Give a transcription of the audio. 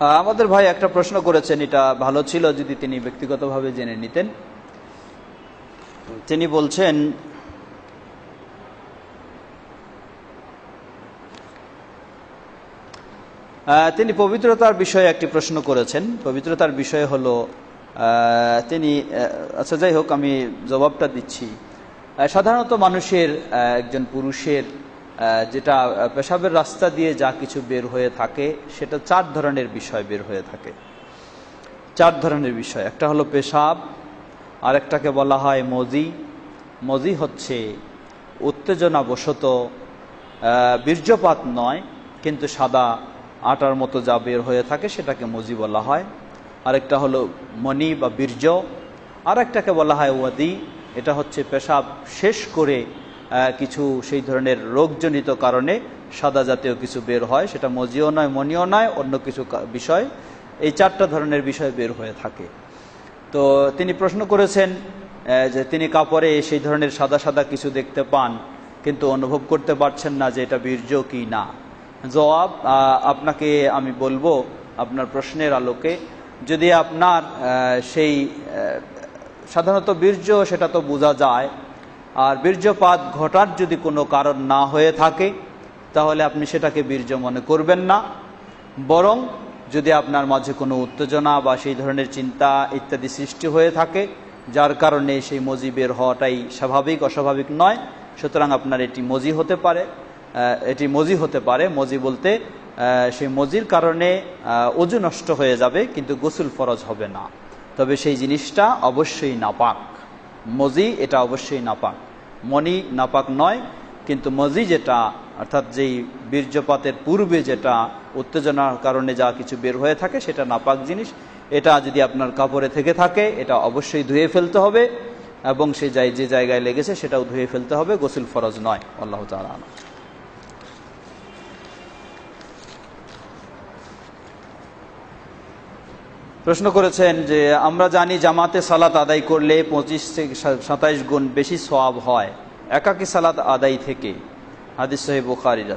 আমাদের ভাই একটা প্রশ্ন করেছেন, এটা ভালো ছিল যদি তিনি ব্যক্তিগতভাবে জেনে নিতেন। তিনি বলছেন, তিনি পবিত্রতার বিষয়ে একটি প্রশ্ন করেছেন। পবিত্রতার বিষয় হলো তিনি আচ্ছা যাই হোক, আমি জবাবটা দিচ্ছি। সাধারণত মানুষের, একজন পুরুষের যেটা পেশাবের রাস্তা দিয়ে যা কিছু বের হয়ে থাকে সেটা 4 ধরনের বিষয় বের হয়ে থাকে। 4 ধরনের বিষয়। একটা হলো পেশাব, আরেকটাকে বলা হয় মজি। মজি হচ্ছে উত্তেজনাবশত বীর্যপাত নয়, কিন্তু সাদা আটার মতো যা বের হয়ে থাকে সেটাকে মজি বলা হয়। আরেকটা হলো মনি বা বীর্য। আরেকটাকে বলা হয় ওয়াদি। এটা হচ্ছে পেশাব শেষ করে কিছু সেই ধরনের রোগজনিত কারণে সাদা জাতীয় কিছু বের হয়, সেটা মজিও নয় মনিও নয়, অন্য কিছু বিষয়। এই 4টা ধরনের বিষয় বের হয়ে থাকে। তো তিনি প্রশ্ন করেছেন যে তিনি কাপড়ে সেই ধরনের সাদা সাদা কিছু দেখতে পান, কিন্তু অনুভব করতে পারছেন না যে এটা বীর্য কি না। জবাব আপনাকে আমি বলবো আপনার প্রশ্নের আলোকে, যদি আপনার সেই সাধারণত বীর্য সেটা তো বোঝা যায়, আর বীর্যপাত ঘটার যদি কোনো কারণ না হয়ে থাকে তাহলে আপনি সেটাকে বীর্য মনে করবেন না। বরং যদি আপনার মাঝে কোনো উত্তেজনা বা সেই ধরনের চিন্তা ইত্যাদি সৃষ্টি হয়ে থাকে যার কারণে সেই মজি বের হওয়াটাই স্বাভাবিক, অস্বাভাবিক নয়, সুতরাং আপনার এটি মজি হতে পারে। এটি মজি হতে পারে। মজি বলতে সেই মজির কারণে ওযু নষ্ট হয়ে যাবে, কিন্তু গোসল ফরজ হবে না। তবে সেই জিনিসটা অবশ্যই নাপাক। মজি এটা অবশ্যই নাপাক। মনি নাপাক নয়, কিন্তু মজি যেটা, অর্থাৎ যেই বীর্যপাতের পূর্বে যেটা উত্তেজনার কারণে যা কিছু বের হয়ে থাকে সেটা নাপাক জিনিস। এটা যদি আপনার কাপড়ে থেকে থাকে এটা অবশ্যই ধুয়ে ফেলতে হবে, এবং সে যে জায়গায় লেগেছে সেটাও ধুয়ে ফেলতে হবে। গোসল ফরজ নয়। আল্লাহু তাআলা আ'লাম। প্রশ্ন করেছেন যে আমরা জানি জামাতে সালাত আদায় করলে 25 থেকে 27 গুণ বেশি সওয়াব হয় একাকী সালাত আদায় থেকে। হাদিস সহিহ বুখারীর।